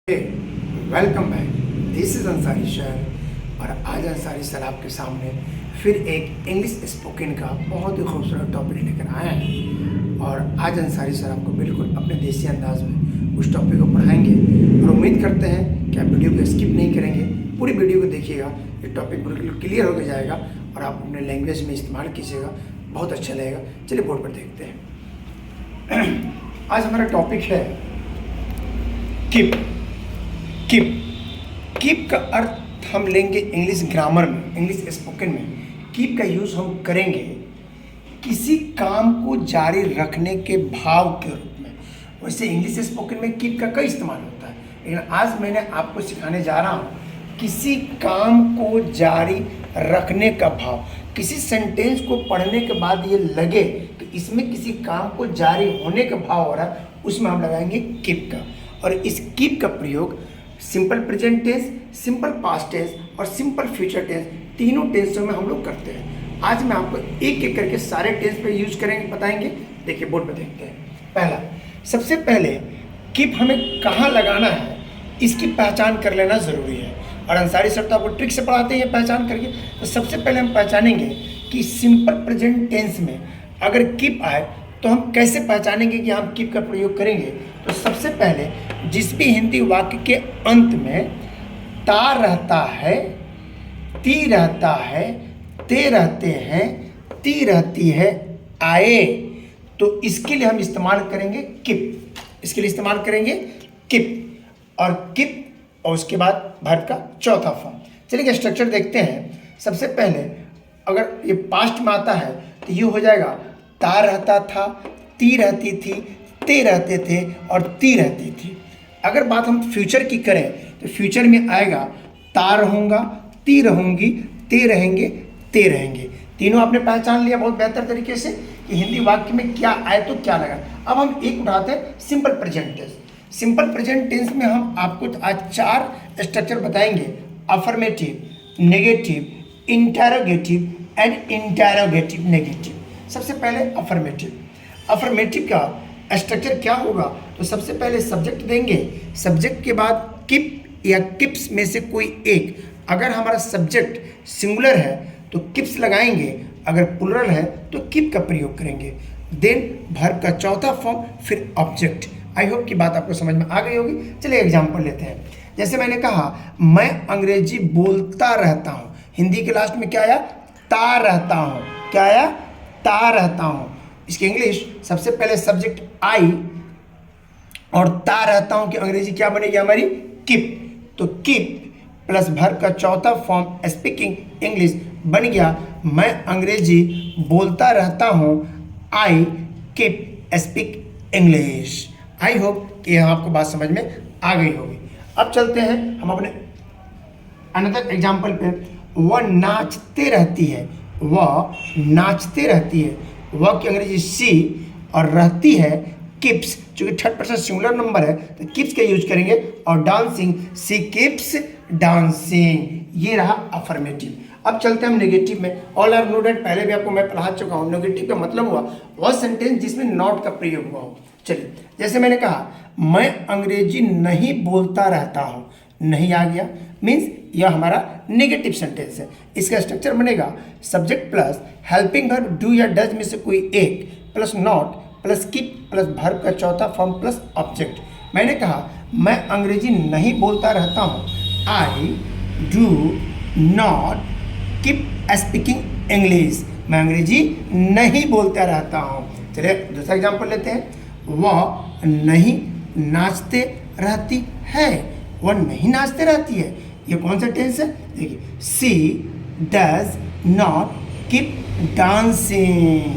Welcome back. This is Ansari sir और आज Ansari sir आपके सामने फिर एक इंग्लिश स्पोकन का बहुत ही खूबसूरत टॉपिक लेकर आए हैं। और आज अंसारी सर आपको बिल्कुल अपने देसी अंदाज में उस टॉपिक को पढ़ाएंगे और उम्मीद करते हैं कि आप वीडियो को स्किप नहीं करेंगे, पूरी वीडियो को देखिएगा। ये टॉपिक बिल्कुल क्लियर होकर जाएगा और आप अपने लैंग्वेज में इस्तेमाल कीजिएगा, बहुत अच्छा लगेगा। चलिए बोर्ड पर देखते हैं। आज हमारा टॉपिक है कीप। कीप का अर्थ हम लेंगे इंग्लिश ग्रामर में, इंग्लिश स्पोकन में। कीप का यूज़ हम करेंगे किसी काम को जारी रखने के भाव के रूप में। वैसे इंग्लिश स्पोकन में कीप का कई इस्तेमाल होता है, लेकिन आज मैंने आपको सिखाने जा रहा हूँ किसी काम को जारी रखने का भाव। किसी सेंटेंस को पढ़ने के बाद ये लगे कि इसमें किसी काम को जारी होने का भाव हो रहा है, उसमें हम लगाएंगे कीप का। और इस कीप का प्रयोग simple present tense, simple past tense और सिंपल फ्यूचर टेंस, तीनों टेंसों में हम लोग करते हैं। आज मैं आपको एक एक करके सारे टेंस पे यूज करेंगे, बताएंगे। देखिए बोर्ड पे देखते हैं। पहला, सबसे पहले कीप हमें कहाँ लगाना है इसकी पहचान कर लेना ज़रूरी है। और अंसारी सर तो आपको ट्रिक से पढ़ाते हैं पहचान करके। तो सबसे पहले हम पहचानेंगे कि सिंपल प्रेजेंट टेंस में अगर कीप आए तो हम कैसे पहचानेंगे कि हम कीप का प्रयोग करेंगे। तो सबसे पहले जिस भी हिंदी वाक्य के अंत में ता रहता है, ती रहता है, ते रहते हैं, ती रहती है, आए, तो इसके लिए हम इस्तेमाल करेंगे कीप। इसके लिए इस्तेमाल करेंगे कीप और कीप और उसके बाद वर्ब का चौथा फॉर्म। चलिए स्ट्रक्चर देखते हैं। सबसे पहले अगर ये पास्ट में आता है तो ये हो जाएगा ता रहता था, ती रहती थी, ते रहते थे और ती रहती थी। अगर बात हम फ्यूचर की करें तो फ्यूचर में आएगा ता रहूँगा, ती रहूँगी, ते रहेंगे, ते रहेंगे। तीनों आपने पहचान लिया बहुत बेहतर तरीके से कि हिंदी वाक्य में क्या आए तो क्या लगा। अब हम एक उठाते हैं simple present tense. Simple present tense में हम आपको आज 4 स्ट्रक्चर बताएंगे: affirmative, negative, interrogative and interrogative negative. सबसे पहले अफर्मेटिव का स्ट्रक्चर क्या होगा? तो सबसे पहले सब्जेक्ट देंगे, सब्जेक्ट के बाद कीप या किप्स में से कोई एक। अगर हमारा सब्जेक्ट सिंगुलर है तो किप्स लगाएंगे, अगर प्लुरल है तो कीप का प्रयोग करेंगे। देन वर्ब का चौथा फॉर्म, फिर ऑब्जेक्ट। आई होप की बात आपको समझ में आ गई होगी। चलिए एग्जाम्पल लेते हैं। जैसे मैंने कहा मैं अंग्रेजी बोलता रहता हूँ, हिंदी के लास्ट में क्या आया? ता रहता हूँ। क्या आया? ता रहता हूँ। इसकी इंग्लिश सबसे पहले सब्जेक्ट आई और ता रहता हूँ की अंग्रेजी क्या बनेगी हमारी? कीप। तो कीप प्लस वर्ब का चौथा फॉर्म स्पीकिंग इंग्लिश बन गया मैं अंग्रेजी बोलता रहता हूँ, I keep speak English. I hope कि यह आपको बात समझ में आ गई होगी। अब चलते हैं हम अपने अनदर एग्जाम्पल पे। वह नाचते रहती है, वह नाचते रहती है, वह की अंग्रेजी सी और रहती है किप्स। चूँकि थर्ड पर्सन सिंगुलर नंबर है तो किप्स का यूज करेंगे। और डांसिंग, सी किप्स डांसिंग। ये रहा अफर्मेटिव। अब चलते हैं हम नेगेटिव में। ऑल आर नो डैट पहले भी आपको मैं पढ़ा चुका हूँ। नेगेटिव का मतलब हुआ वह सेंटेंस जिसमें नॉट का प्रयोग हुआ हो। चलिए जैसे मैंने कहा मैं अंग्रेजी नहीं बोलता रहता हूँ, नहीं आ गया, मीन्स यह हमारा नेगेटिव सेंटेंस है। इसका स्ट्रक्चर बनेगा subject plus helping verb do या डज में से कोई एक plus not plus keep plus verb का चौथा फॉर्म प्लस ऑब्जेक्ट। मैंने कहा मैं अंग्रेजी नहीं बोलता रहता हूँ, I do not keep speaking English. मैं अंग्रेजी नहीं बोलता रहता हूँ। चलिए दूसरा एग्जाम्पल लेते हैं। वह नहीं नाचते रहती है, वह नहीं नाचते रहती है। ये कौन सा टेंस है? देखिए she does not keep dancing.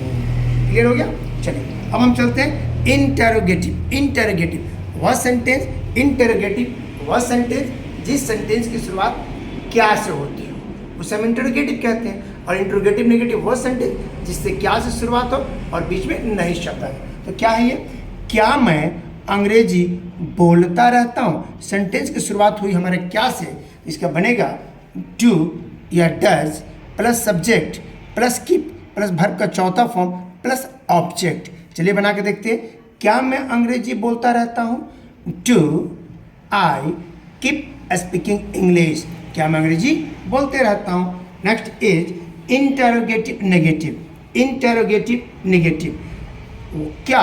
Clear हो गया? चलिए अब हम चलते हैं इंटरोगेटिव। इंटरोगेटिव वह सेंटेंस, इंटरोगेटिव वह सेंटेंस जिस सेंटेंस की शुरुआत क्या से होती है उसे हम इंटरोगेटिव कहते हैं। और इंटरोगेटिव नेगेटिव वह सेंटेंस जिससे क्या से शुरुआत हो और बीच में नहीं शब्द आए। तो क्या है ये? क्या मैं अंग्रेजी बोलता रहता हूँ। सेंटेंस की शुरुआत हुई हमारे क्या से, इसका बनेगा डू या does plus subject plus keep plus verb का चौथा फॉर्म प्लस ऑब्जेक्ट। चलिए बना के देखते हैं। क्या मैं अंग्रेजी बोलता रहता हूँ? Do I keep speaking English, क्या मैं अंग्रेजी बोलते रहता हूँ। Next is interrogative negative, interrogative negative, क्या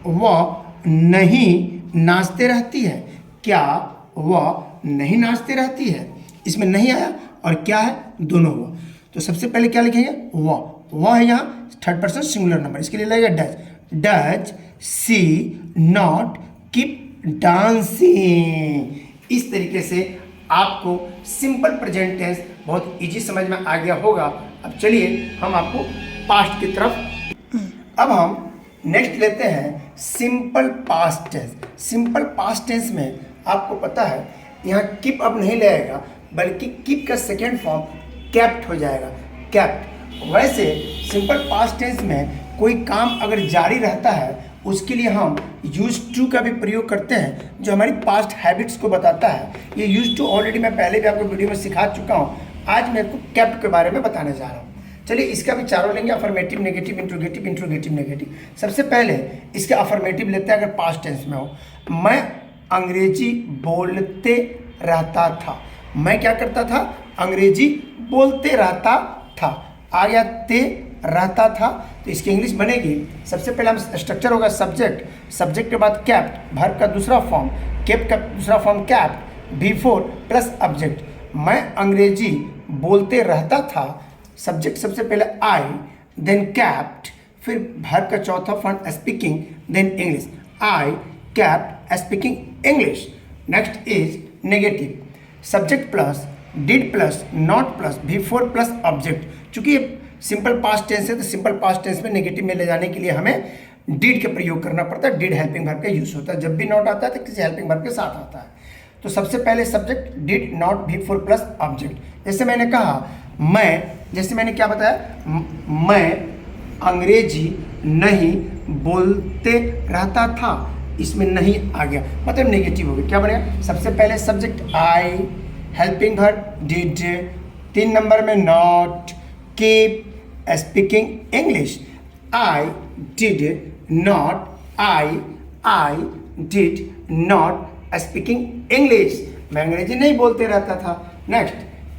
वह नहीं नाचते रहती है, क्या वह नहीं नाचते रहती है। इसमें नहीं आया और क्या है, दोनों हुआ। तो सबसे पहले क्या लिखेंगे, वह है यहाँ थर्ड पर्सन सिंगुलर नंबर, इसके लिए लगेगा does, does she not keep dancing. इस तरीके से आपको सिंपल प्रेजेंट टेंस बहुत इजी समझ में आ गया होगा। अब चलिए हम आपको पास्ट की तरफ, अब हम नेक्स्ट लेते हैं simple past tense. Simple past tense में आपको पता है यहाँ कीप अब नहीं लगेगा, बल्कि कीप का सेकेंड फॉर्म कैप्ट हो जाएगा, कैप्ट। वैसे सिंपल पास्ट टेंस में कोई काम अगर जारी रहता है उसके लिए हम यूज टू का भी प्रयोग करते हैं, जो हमारी पास्ट हैबिट्स को बताता है। ये यूज टू ऑलरेडी मैं पहले भी आपको वीडियो में सिखा चुका हूँ, आज मैं आपको कैप्ट के बारे में बताने जा रहा हूँ। चलिए इसका भी चारों लेंगे, affirmative, negative, interrogative, interrogative, negative. सबसे पहले इसके अफर्मेटिव लेते हैं अगर पास्ट टेंस में हो। मैं अंग्रेजी बोलते रहता था, मैं क्या करता था, अंग्रेजी बोलते रहता था। आ गया ते रहता था, तो इसकी इंग्लिश बनेगी, सबसे पहले हम स्ट्रक्चर होगा सब्जेक्ट, सब्जेक्ट के बाद कैप्ट, वर्ब का दूसरा फॉर्म, केप का दूसरा form kept, before plus object. मैं अंग्रेजी बोलते रहता था, सब्जेक्ट सबसे पहले आई, देन कैप्ट, फिर वर्ब का चौथा form speaking, then English, I kept speaking English. Next is negative, subject plus did plus not plus before plus object. चूंकि ये सिंपल पास्ट टेंस है तो सिंपल पास्ट टेंस में नेगेटिव में ले जाने के लिए हमें डिड का प्रयोग करना पड़ता है। डिड हेल्पिंग वर्ब का यूज होता है, जब भी नॉट आता है तो किसी हेल्पिंग वर्ब के साथ आता है। तो सबसे पहले subject did not before plus object. जैसे मैंने कहा मैं, जैसे मैंने क्या बताया, मैं अंग्रेजी नहीं बोलते रहता था, इसमें नहीं आ गया, मतलब नेगेटिव हो गया। क्या बनेगा, सबसे पहले subject I, helping verb did, 3 number में not, keep speaking English, I did not, I did not speaking English, मैं अंग्रेजी नहीं बोलते रहता था। नेक्स्ट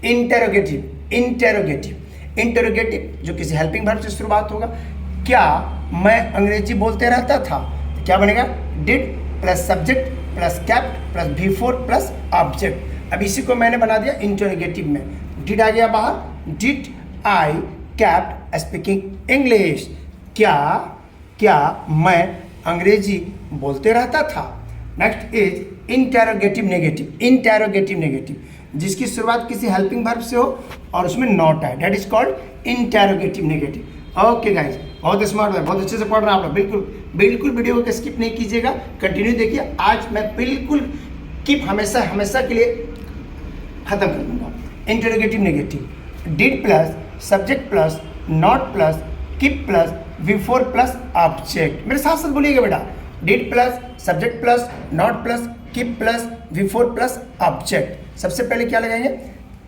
इंटेरोगेटिव, इंटेरोगेटिव, इंटेरोगेटिव जो किसी हेल्पिंग वर्ब से शुरुआत होगा। क्या मैं अंग्रेजी बोलते रहता था, तो क्या बनेगा, did plus subject plus kept plus before plus object. अब इसी को मैंने बना दिया इंटेरोगेटिव में, डिड आ गया बाहर, did I kept speaking English, क्या मैं अंग्रेजी बोलते रहता था। Next is interrogative negative, interrogative negative जिसकी शुरुआत किसी हेल्पिंग वर्ब से हो और उसमें नॉट है, that is called interrogative negative. Okay guys, बहुत स्मार्ट है, बहुत अच्छे से पढ़ रहे हैं आप लोग। बिल्कुल वीडियो को स्किप नहीं कीजिएगा, कंटिन्यू देखिए। आज मैं बिल्कुल कीप हमेशा के लिए खत्म कर दूंगा। Interrogative negative, did plus subject plus not plus keep plus before plus object. मेरे साथ साथ बोलिएगा बेटा, did plus subject plus not plus keep plus before plus object. सबसे पहले क्या लगाएंगे,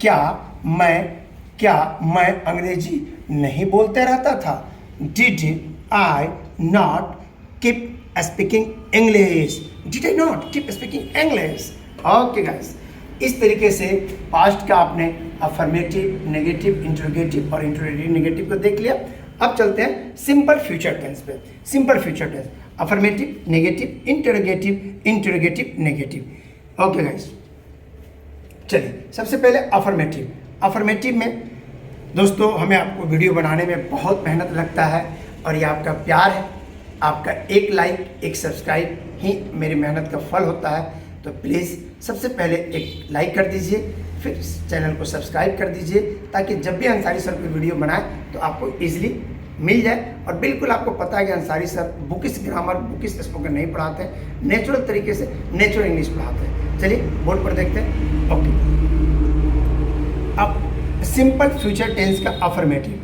क्या मैं अंग्रेजी नहीं बोलते रहता था, did I not keep speaking English, did I not keep speaking English. Okay guys, इस तरीके से पास्ट का आपने अफर्मेटिव, नेगेटिव, इंट्रोगेटिव और इंट्रोगेटिव नेगेटिव को देख लिया। अब चलते हैं सिंपल फ्यूचर टेंस पे। Simple future tense, affirmative, negative, interrogative, interrogative, negative. Okay guys, चलिए सबसे पहले अफर्मेटिव। अफर्मेटिव में दोस्तों हमें आपको वीडियो बनाने में बहुत मेहनत लगता है और ये आपका प्यार है, आपका एक लाइक, एक सब्सक्राइब ही मेरी मेहनत का फल होता है। तो प्लीज़ सबसे पहले एक लाइक कर दीजिए, फिर चैनल को सब्सक्राइब कर दीजिए, ताकि जब भी अंसारी सर कोई वीडियो बनाए तो आपको इजीली मिल जाए। और बिल्कुल आपको पता है कि Ansari sir bookish grammar, bookish spoken नहीं पढ़ाते हैं, नेचुरल तरीके से नेचुरल इंग्लिश पढ़ाते हैं। चलिए बोर्ड पर देखते हैं। ओके, अब सिंपल फ्यूचर टेंस का अफर्मेटिव,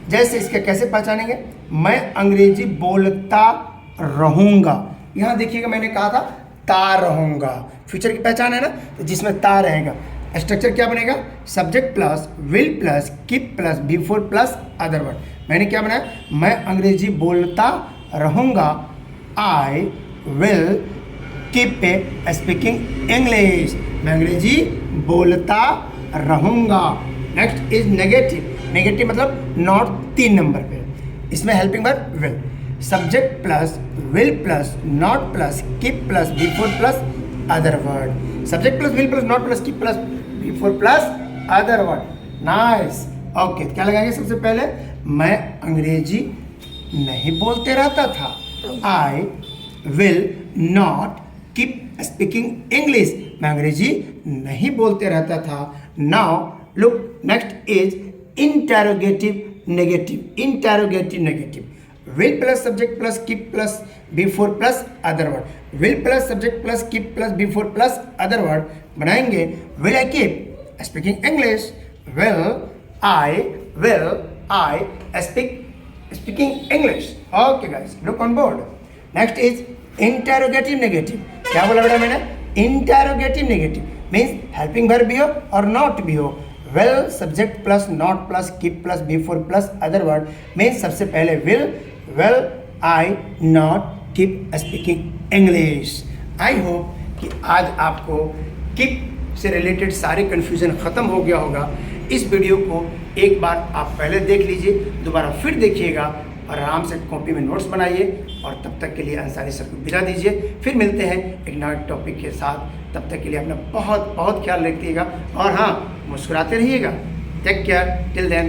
जैसे इसके कैसे पहचानेंगे, मैं अंग्रेजी बोलता रहूँगा। यहाँ देखिएगा मैंने कहा था ता रहूँगा, फ्यूचर की पहचान है ना, तो जिसमें ता रहेगा। स्ट्रक्चर क्या बनेगा, subject plus will plus keep plus before plus other word. मैंने क्या बनाया, मैं अंग्रेजी बोलता रहूँगा, I will keep speaking English, मैं अंग्रेजी बोलता रहूँगा। नेक्स्ट इज नेगेटिव, नेगेटिव मतलब नॉट 3 नंबर पे, इसमें helping verb will, subject plus will plus not plus keep plus before plus other word, subject plus will plus not plus keep plus before plus other word. Nice. Okay, क्या लगाएंगे सबसे पहले, मैं अंग्रेजी नहीं बोलते रहता था, I will not keep speaking English, मैं अंग्रेजी नहीं बोलते रहता था। Now look, next is interrogative negative, interrogative negative, will plus subject plus keep plus before plus other word, will plus subject plus keep plus before plus other word बनाएंगे। will I keep speaking English, will I speaking English। Okay guys, look on board. Next is interrogative negative, क्या बोला बेटा मैंने, interrogative negative means helping verb भी हो और not भी हो। will subject plus not plus keep plus before plus other word means सबसे पहले will I not keep speaking English। I hope कि आज आपको कीप से रिलेटेड सारे कन्फ्यूज़न ख़त्म हो गया होगा। इस वीडियो को एक बार आप पहले देख लीजिए, दोबारा फिर देखिएगा और आराम से कॉपी में नोट्स बनाइए, और तब तक के लिए अंसारी सर को विदा दीजिए। फिर मिलते हैं एक नए टॉपिक के साथ, तब तक के लिए अपना बहुत बहुत ख्याल रखिएगा, और हाँ, मुस्कुराते रहिएगा। Take care, till then.